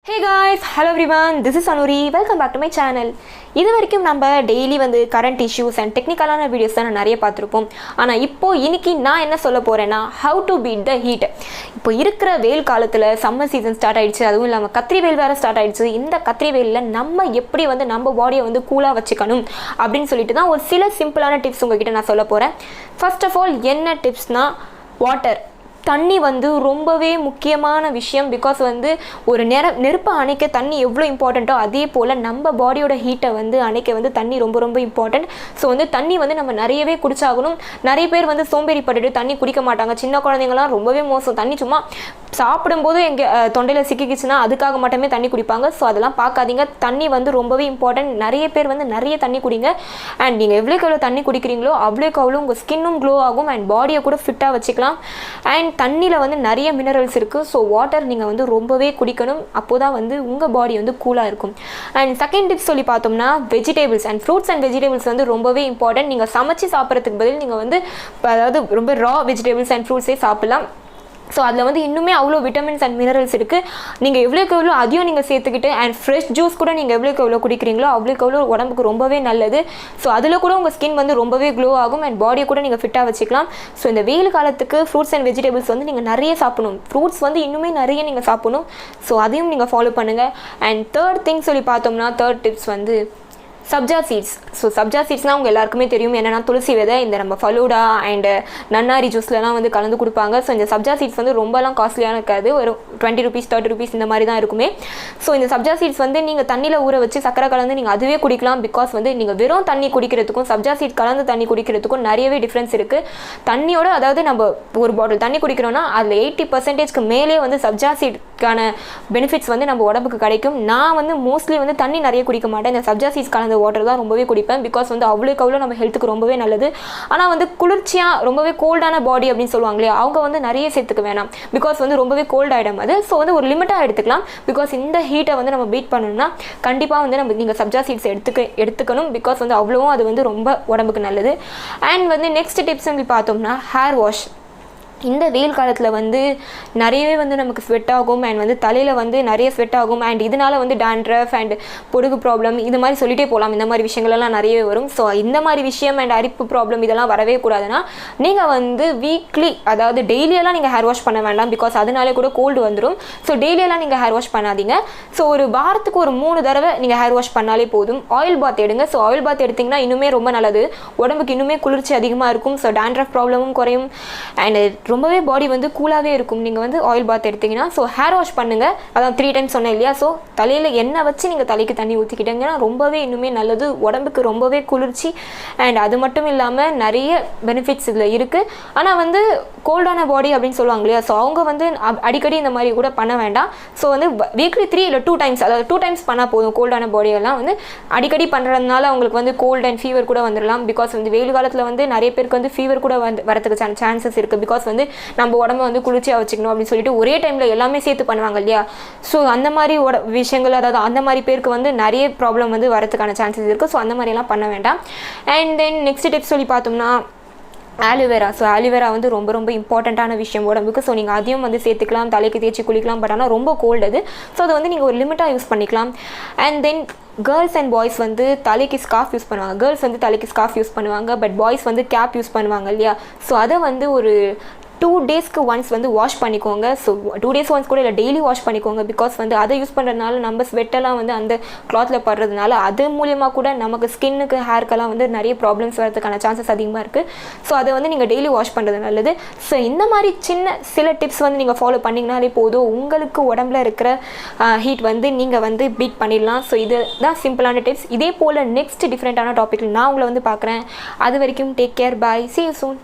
Hey guys, hello everyone, this is Anuri, welcome back to my channel. இது வரைக்கும் நம்ம daily current issues and டெக்னிக்கலான videos தான் நிறைய பார்த்துருப்போம். ஆனால் இன்னைக்கு நான் என்ன சொல்ல போகிறேன்னா how to beat the heat. இப்போ இருக்கிற வெயில் காலத்தில் சம்மர் சீசன் ஸ்டார்ட் ஆகிடுச்சு, அதுவும் இல்லாமல் கத்திரி வெயில் வேறு ஸ்டார்ட் ஆகிடுச்சு. இந்த கத்திரி வெயிலில் நம்ம எப்படி நம்ம பாடியை கூலாக வச்சுக்கணும் அப்படின்னு சொல்லிட்டு தான் ஒரு சில சிம்பிளான டிப்ஸ் உங்ககிட்ட நான் சொல்ல போகிறேன். ஃபர்ஸ்ட் ஆஃப் ஆல் என்ன டிப்ஸ்னால் வாட்டர், தண்ணி ரொம்பவே முக்கியமான விஷயம். பிகாஸ் ஒரு நெருப்பை அணைக்க தண்ணி எவ்வளோ இம்பார்ட்டண்ட்டோ அதே போல் நம்ம பாடியோட ஹீட்டை அணைக்க தண்ணி ரொம்ப ரொம்ப இம்பார்ட்டண்ட். ஸோ தண்ணி நம்ம நிறையவே குடிச்சாகணும். நிறைய பேர் சோம்பேறிப்பட்டுட்டு தண்ணி குடிக்க மாட்டாங்க. சின்ன குழந்தைங்களாம் ரொம்பவே மோசம். தண்ணி சும்மா சாப்பிடும்போது எங்கள் தொண்டையில் சிக்கிக்கிச்சுன்னா அதுக்காக மட்டுமே தண்ணி குடிப்பாங்க. ஸோ அதெல்லாம் பார்க்காதீங்க. தண்ணி ரொம்பவே இம்பார்ட்டண்ட். நிறைய பேர் நிறைய தண்ணி குடிங்க. அண்ட் நீங்கள் எவ்வளோக்கு எவ்வளோ தண்ணி குடிக்கிறீங்களோ அவ்வளோக்கு அவ்வளோ உங்கள் ஸ்கின்னும் க்ளோ ஆகும் அண்ட் பாடியை கூட ஃபிட்டாக வச்சுக்கலாம். அண்ட் தண்ணியில் நிறைய மினரல்ஸ் இருக்குது. ஸோ வாட்டர் நீங்கள் ரொம்பவே குடிக்கணும். அப்போ தான் உங்கள் பாடி கூலாக இருக்கும். அண்ட் செகண்ட் டிப்ஸ் சொல்லி பார்த்தோம்னா vegetables and fruits and vegetables ரொம்பவே இம்பார்ட்டன்ட். நீங்கள் சமைச்சு சாப்பிட்றதுக்கு பதில் நீங்கள் அதாவது ரொம்ப ரா வெஜிடபிள்ஸ் அண்ட் ஃப்ரூட்ஸே சாப்பிட்லாம். ஸோ அதில் இன்னுமே அவ்வளோ விட்டமின்ஸ் அண்ட் மினரல்ஸ் இருக்குது. நீங்கள் எவ்வளோக்கு எவ்வளோ அதையும் நீங்கள் சேர்த்துக்கிட்டு அண்ட் ஃப்ரெஷ் ஜூஸ் கூட நீங்கள் எவ்வளோக்கு எவ்வளோ குடிக்கிறீங்களோ அவ்வளோக்கு எவ்வளோ உடம்புக்கு ரொம்பவே நல்லது. ஸோ அதில் கூட உங்கள் ஸ்கின் ரொம்பவே க்ளோ ஆகும் அண்ட் பாடியை கூட நீங்கள் ஃபிட்டாக வச்சுக்கலாம். ஸோ இந்த வெயில் காலத்துக்கு ஃப்ரூட்ஸ் அண்ட் வெஜிடபிள்ஸ் நீங்கள் நிறைய சாப்பிடணும். ஃப்ரூட்ஸ் இன்னுமே நிறைய நீங்கள் சாப்பிடணும். ஸோ அதையும் நீங்கள் ஃபாலோ பண்ணுங்கள். அண்ட் தேர்ட் திங் சொல்லி பார்த்தோம்னா third tips sabja seeds. So sabja சீட்ஸ்னால் உங்கள் எல்லாருக்குமே தெரியும் என்னென்னா துளசி விதை, இந்த நம்ம ஃபலூடா அண்டு நன்னாரி ஜூஸ்லாம் கலந்து கொடுப்பாங்க. ஸோ இந்த சப்ஜா சீட்ஸ் ரொம்பலாம் காஸ்ட்லியான இருக்காது. ஒரு 20 rupees 30 rupees இந்த மாதிரி தான் இருக்குமே. ஸோ இந்த சப்ஜா சீட்ஸ் நீங்கள் தண்ணியில் ஊற வச்சு சக்கரை கலந்து நீங்கள் அதுவே குடிக்கலாம். பிகாஸ் நீங்கள் வெறும் தண்ணி குடிக்கிறதுக்கும் சப்ஜா சீட் கலந்து தண்ணி குடிக்கிறதுக்கும் நிறையவே டிஃப்ரென்ஸ் இருக்குது. தண்ணியோட அதாவது நம்ம ஒரு பாட்டில் தண்ணி குடிக்கிறோன்னா அதில் 80% மேலே சப்ஜா சீட்கான பெனிஃபிட்ஸ் நம்ம உடம்புக்கு கிடைக்கும். நான் மோஸ்ட்லி தண்ணி நிறைய குடிக்க மாட்டேன். இந்த சப்ஜா சீட்ஸ் கலந்த வாட்டர் தான் ரொம்பவே குடிப்பேன். பிகாஸ் அவ்வளோக்கு அவ்வளோ நம்ம ஹெல்த்துக்கு ரொம்பவே நல்லது. ஆனால் குளிர்ச்சியாக ரொம்பவே கோல்டான பாடி அப்படின்னு சொல்லுவாங்களே அவங்க நிறைய சேர்த்துக்க வேணாம். பிகாஸ் ரொம்பவே கோல்ட் ஆகிடும் அது. ஸோ ஒரு லிமிட்டாக எடுத்துக்கலாம். பிகாஸ் இந்த ஹீட்டை நம்ம பீட் பண்ணணும்னா கண்டிப்பாக நீங்கள் சப்ஜா சீட்ஸ் எடுத்துக்கணும். பிகாஸ் அவ்வளோவும் அது ரொம்ப உடம்புக்கு நல்லது. அண்ட் நெக்ஸ்ட் டிப்ஸ் பார்த்தோம்னா ஹேர் வாஷ். இந்த வெயில் காலத்தில் நிறையவே நமக்கு ஸ்வெட் ஆகும் அண்ட் தலையில் நிறைய ஸ்வெட் ஆகும். அண்ட் இதனால் டேண்ட்ரஃப் அண்ட் பொடுகு ப்ராப்ளம் இது மாதிரி சொல்லிட்டே போகலாம். இந்த மாதிரி விஷயங்கள்லாம் நிறையவே வரும். ஸோ இந்த மாதிரி விஷயம் அண்ட் அரிப்பு ப்ராப்ளம் இதெல்லாம் வரவே கூடாதுன்னா நீங்கள் வீக்லி அதாவது டெய்லியெல்லாம் நீங்கள் ஹேர் வாஷ் பண்ண வேண்டாம். பிகாஸ் அதனாலே கூட கோல்டு வந்துடும். ஸோ டெய்லியெல்லாம் நீங்கள் ஹேர் வாஷ் பண்ணாதீங்க. ஸோ ஒரு வாரத்துக்கு ஒரு 3 தடவை நீங்கள் ஹேர் வாஷ் பண்ணாலே போதும். ஆயில் பாத் எடுங்க. ஸோ ஆயில் பாத் எடுத்திங்கன்னா இன்னுமே ரொம்ப நல்லது. உடம்புக்கு இன்னுமே குளிர்ச்சி அதிகமாக இருக்கும். ஸோ டேண்ட்ரஃப் ப்ராப்ளமும் குறையும் அண்ட் ரொம்பவே பாடி கூலாகவே இருக்கும் நீங்கள் ஆயில் பாத் எடுத்திங்கன்னா. ஸோ ஹேர் வாஷ் பண்ணுங்கள். அதான் 3 times சொன்னேன் இல்லையா. ஸோ தலையில் எண்ணெய் வச்சு நீங்கள் தலைக்கு தண்ணி ஊற்றிக்கிட்டீங்கன்னா ரொம்பவே இன்னுமே நல்லது. உடம்புக்கு ரொம்பவே குளிர்ச்சி அண்ட் அது மட்டும் இல்லாமல் நிறைய பெனிஃபிட்ஸ் இதில் இருக்குது. ஆனால் கோல்டான பாடி அப்படின்னு சொல்லுவாங்க இல்லையா. ஸோ அவங்க அடிக்கடி இந்த மாதிரி கூட பண்ண வேண்டாம். ஸோ வீக்லி 3 இல்லை 2 times அதாவது 2 times பண்ணால் போதும். கோல்டான பாடியெல்லாம் அடிக்கடி பண்ணுறதுனால அவங்களுக்கு கோல்ட் அண்ட் ஃபீவர் கூட வந்துடலாம். பிகாஸ் வெயில் காலத்தில் நிறைய பேருக்கு ஃபீவர் கூட வரதுக்கு சான்சஸ் இருக்குது. பிகாஸ் நம்ம உடம்பை குளிர்ச்சியாக வச்சுக்கணும் அப்படின்னு சொல்லிட்டு ஒரே டைமில் எல்லாமே சேர்த்து பண்ணுவாங்க இல்லையா. ஸோ அந்த மாதிரி விஷயங்கள் அதாவது அந்த மாதிரி பேருக்கு நிறைய ப்ராப்ளம் வரதுக்கான சான்சஸ் இருக்குது. ஸோ அந்த மாதிரிலாம் பண்ண வேண்டாம். அண்ட் தென் நெக்ஸ்ட் டிப்ஸ் சொல்லி பார்த்தோம்னா ஆலிவேரா. ஸோ ஆலிவேரா ரொம்ப ரொம்ப இம்பார்ட்டண்ட்டான விஷயம் உடம்புக்கு. ஸோ நீங்கள் அதையும் சேர்த்துக்கலாம், தலைக்கு தேய்ச்சி குளிக்கலாம். பட் ஆனால் ரொம்ப கோல்டு அது. ஸோ அதை நீங்கள் ஒரு லிமிட்டாக யூஸ் பண்ணிக்கலாம். And then girls and boys தலைக்கு ஸ்கார்ஃப் யூஸ் பண்ணுவாங்க. கேர்ள்ஸ் தலைக்கு ஸ்கார்ஃப் யூஸ் பண்ணுவாங்க. பட் பாய்ஸ் கேப் யூஸ் பண்ணுவாங்க இல்லையா. ஸோ அதை ஒரு 2 daysக்கு ஒன்ஸ் வாஷ் பண்ணிக்கோங்க. ஸோ 2 days ஒன்ஸ் கூட இல்லை, டெய்லி வாஷ் பண்ணிக்கோங்க. பிகாஸ் அதை யூஸ் பண்ணுறதுனால நம்ம ஸ்வெட்டெல்லாம் அந்த கிளாத்தில் படுறதுனால அது மூலியமாக கூட நமக்கு ஸ்கின்னுக்கு ஹேர்க்கெல்லாம் நிறைய ப்ராப்ளம்ஸ் வரதுக்கான சான்சஸ் அதிகமாக இருக்குது. ஸோ அதை நீங்கள் டெய்லி வாஷ் பண்ணுறது நல்லது. ஸோ இந்த மாதிரி சில டிப்ஸ் நீங்கள் ஃபாலோ பண்ணிங்கனாலே போதும். உங்களுக்கு உடம்புல இருக்கிற ஹீட் நீங்கள் பீட் பண்ணிடலாம். ஸோ இது தான் சிம்பிளான டிப்ஸ். இதே போல் நெக்ஸ்ட் டிஃப்ரெண்ட்டான டாப்பிக்கில் நான் உங்களை பார்க்குறேன். அது வரைக்கும் take care, bye, see you soon.